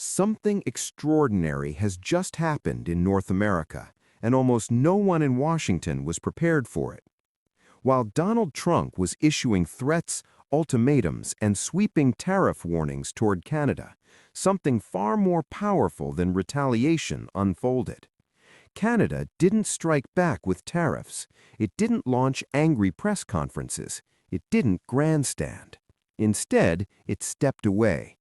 Something extraordinary has just happened in North America, and almost no one in Washington was prepared for it. While Donald Trump was issuing threats, ultimatums, and sweeping tariff warnings toward Canada, something far more powerful than retaliation unfolded. Canada didn't strike back with tariffs. It didn't launch angry press conferences. It didn't grandstand. Instead, it stepped away.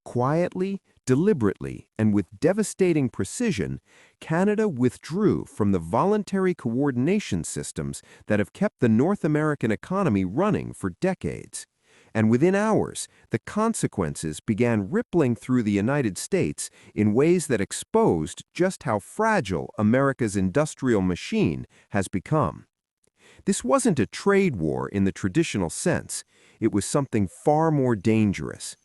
Quietly, deliberately, and with devastating precision, Canada withdrew from the voluntary coordination systems that have kept the North American economy running for decades. And within hours, the consequences began rippling through the United States in ways that exposed just how fragile America's industrial machine has become. This wasn't a trade war in the traditional sense. It was something far more dangerous.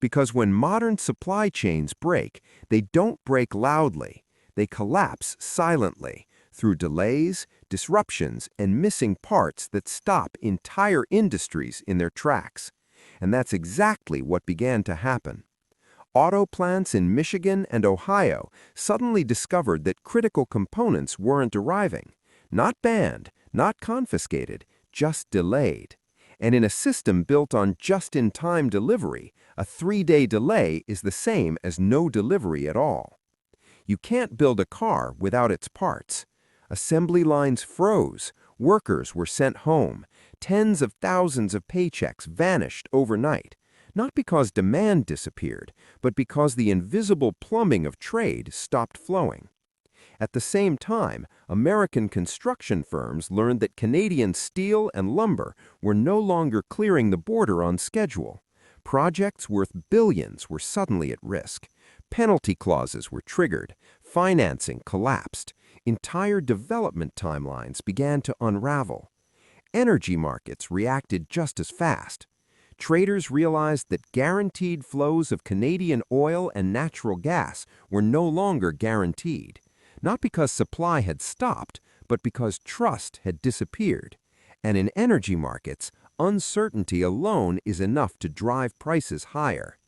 Because when modern supply chains break, they don't break loudly. They collapse silently through delays, disruptions, and missing parts that stop entire industries in their tracks. And that's exactly what began to happen. Auto plants in Michigan and Ohio suddenly discovered that critical components weren't arriving. Not banned, not confiscated, just delayed. And in a system built on just-in-time delivery, a 3-day delay is the same as no delivery at all. You can't build a car without its parts. Assembly lines froze, workers were sent home, tens of thousands of paychecks vanished overnight, not because demand disappeared, but because the invisible plumbing of trade stopped flowing. At the same time, American construction firms learned that Canadian steel and lumber were no longer clearing the border on schedule. Projects worth billions were suddenly at risk. Penalty clauses were triggered. Financing collapsed. Entire development timelines began to unravel. Energy markets reacted just as fast. Traders realized that guaranteed flows of Canadian oil and natural gas were no longer guaranteed. Not because supply had stopped, but because trust had disappeared. And in energy markets, uncertainty alone is enough to drive prices higher.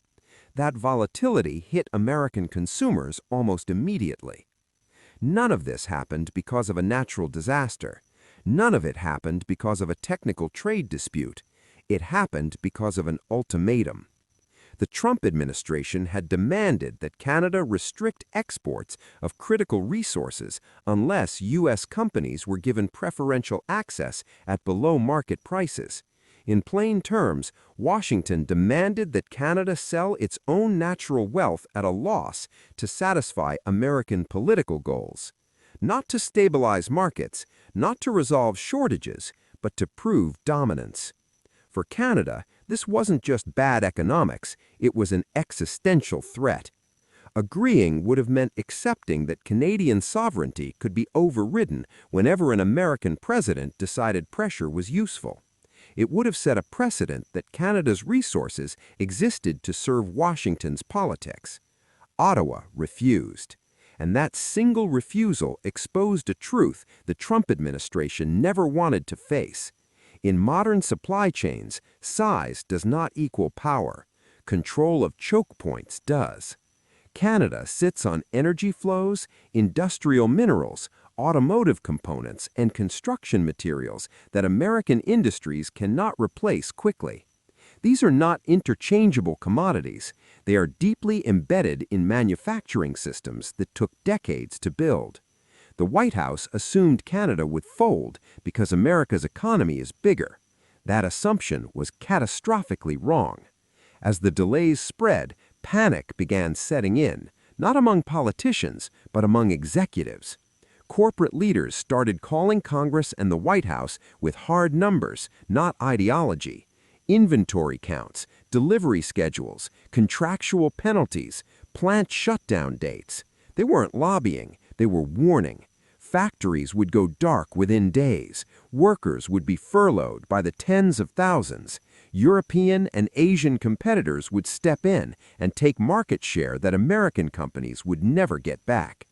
That volatility hit American consumers almost immediately. None of this happened because of a natural disaster. None of it happened because of a technical trade dispute. It happened because of an ultimatum. The Trump administration had demanded that Canada restrict exports of critical resources unless U.S. companies were given preferential access at below-market prices. In plain terms, Washington demanded that Canada sell its own natural wealth at a loss to satisfy American political goals. Not to stabilize markets, not to resolve shortages, but to prove dominance. For Canada, this wasn't just bad economics, it was an existential threat. Agreeing would have meant accepting that Canadian sovereignty could be overridden whenever an American president decided pressure was useful. It would have set a precedent that Canada's resources existed to serve Washington's politics. Ottawa refused. And that single refusal exposed a truth the Trump administration never wanted to face. In modern supply chains, size does not equal power. Control of choke points does. Canada sits on energy flows, industrial minerals, automotive components, and construction materials that American industries cannot replace quickly. These are not interchangeable commodities. They are deeply embedded in manufacturing systems that took decades to build. The White House assumed Canada would fold because America's economy is bigger. That assumption was catastrophically wrong. As the delays spread, panic began setting in, not among politicians, but among executives. Corporate leaders started calling Congress and the White House with hard numbers, not ideology. Inventory counts, delivery schedules, contractual penalties, plant shutdown dates. They weren't lobbying. They were warning. Factories would go dark within days. Workers would be furloughed by the tens of thousands. European and Asian competitors would step in and take market share that American companies would never get back.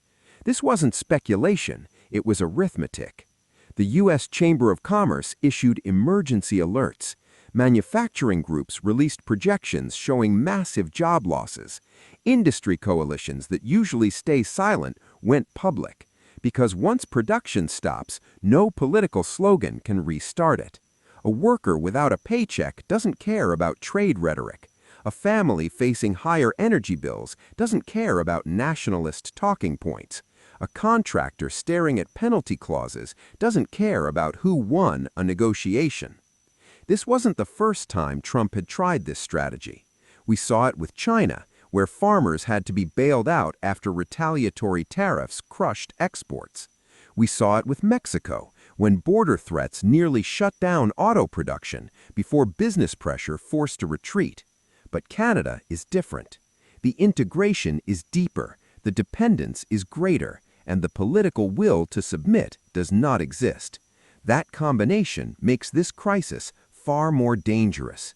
This wasn't speculation, it was arithmetic. The U.S. Chamber of Commerce issued emergency alerts. Manufacturing groups released projections showing massive job losses. Industry coalitions that usually stay silent went public, because once production stops, no political slogan can restart it. A worker without a paycheck doesn't care about trade rhetoric. A family facing higher energy bills doesn't care about nationalist talking points. A contractor staring at penalty clauses doesn't care about who won a negotiation. This wasn't the first time Trump had tried this strategy. We saw it with China, where farmers had to be bailed out after retaliatory tariffs crushed exports. We saw it with Mexico, when border threats nearly shut down auto production before business pressure forced a retreat. But Canada is different. The integration is deeper, the dependence is greater, and the political will to submit does not exist. That combination makes this crisis far more dangerous.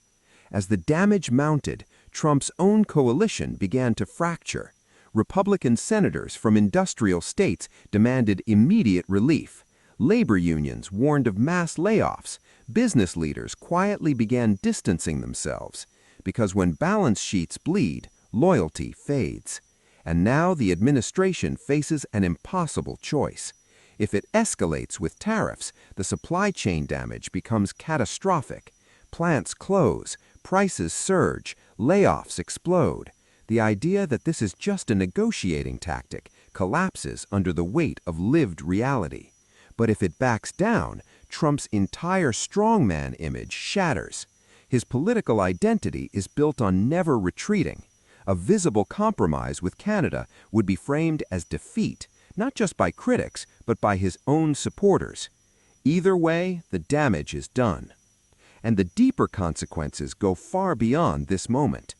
As the damage mounted, Trump's own coalition began to fracture. Republican senators from industrial states demanded immediate relief. Labor unions warned of mass layoffs. Business leaders quietly began distancing themselves, because when balance sheets bleed, loyalty fades. And now the administration faces an impossible choice. If it escalates with tariffs, the supply chain damage becomes catastrophic. Plants close, prices surge, layoffs explode. The idea that this is just a negotiating tactic collapses under the weight of lived reality. But if it backs down, Trump's entire strongman image shatters. His political identity is built on never retreating. A visible compromise with Canada would be framed as defeat, not just by critics, but by his own supporters. Either way, the damage is done. And the deeper consequences go far beyond this moment.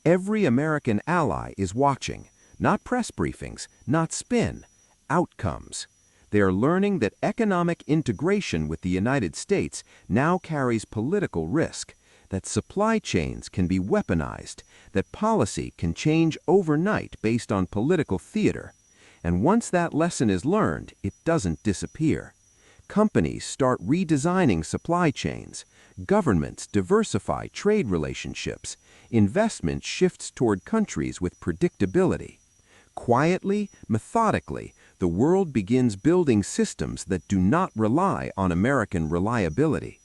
Every American ally is watching, not press briefings, not spin, outcomes. They are learning that economic integration with the United States now carries political risk, that supply chains can be weaponized, that policy can change overnight based on political theater. And once that lesson is learned, it doesn't disappear. Companies start redesigning supply chains. Governments diversify trade relationships. Investment shifts toward countries with predictability. Quietly, methodically, the world begins building systems that do not rely on American reliability.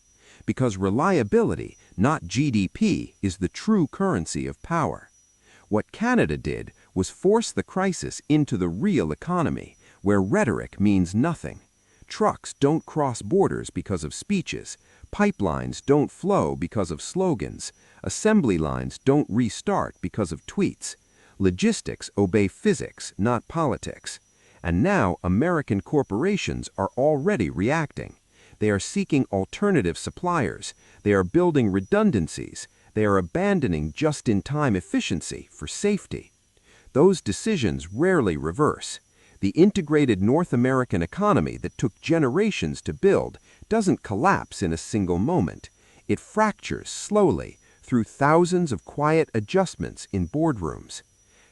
Because reliability, not GDP, is the true currency of power. What Canada did was force the crisis into the real economy, where rhetoric means nothing. Trucks don't cross borders because of speeches. Pipelines don't flow because of slogans. Assembly lines don't restart because of tweets. Logistics obey physics, not politics. And now American corporations are already reacting. They are seeking alternative suppliers. They are building redundancies. They are abandoning just-in-time efficiency for safety. Those decisions rarely reverse. The integrated North American economy that took generations to build doesn't collapse in a single moment. It fractures slowly through thousands of quiet adjustments in boardrooms.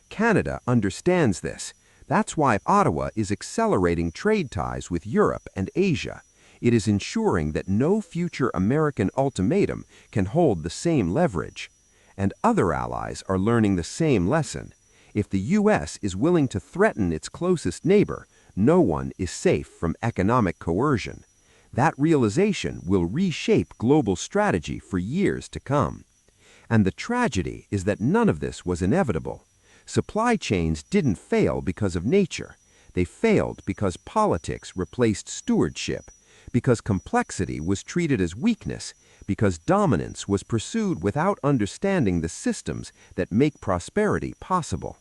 Canada understands this. That's why Ottawa is accelerating trade ties with Europe and Asia. It is ensuring that no future American ultimatum can hold the same leverage. And other allies are learning the same lesson. If the U.S. is willing to threaten its closest neighbor, no one is safe from economic coercion. That realization will reshape global strategy for years to come. And the tragedy is that none of this was inevitable. Supply chains didn't fail because of nature. They failed because politics replaced stewardship, because complexity was treated as weakness, because dominance was pursued without understanding the systems that make prosperity possible.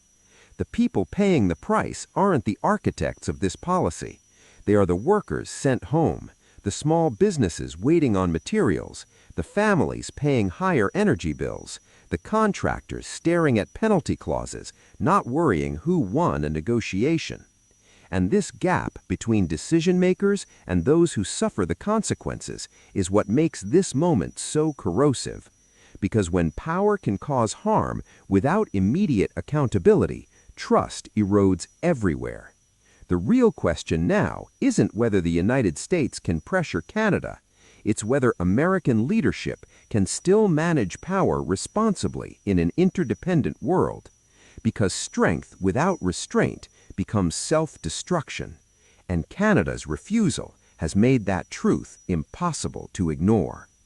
The people paying the price aren't the architects of this policy. They are the workers sent home, the small businesses waiting on materials, the families paying higher energy bills, the contractors staring at penalty clauses, not worrying who won a negotiation. And this gap between decision makers and those who suffer the consequences is what makes this moment so corrosive. Because when power can cause harm without immediate accountability, trust erodes everywhere. The real question now isn't whether the United States can pressure Canada. It's whether American leadership can still manage power responsibly in an interdependent world, because strength without restraint becomes self-destruction, and Canada's refusal has made that truth impossible to ignore.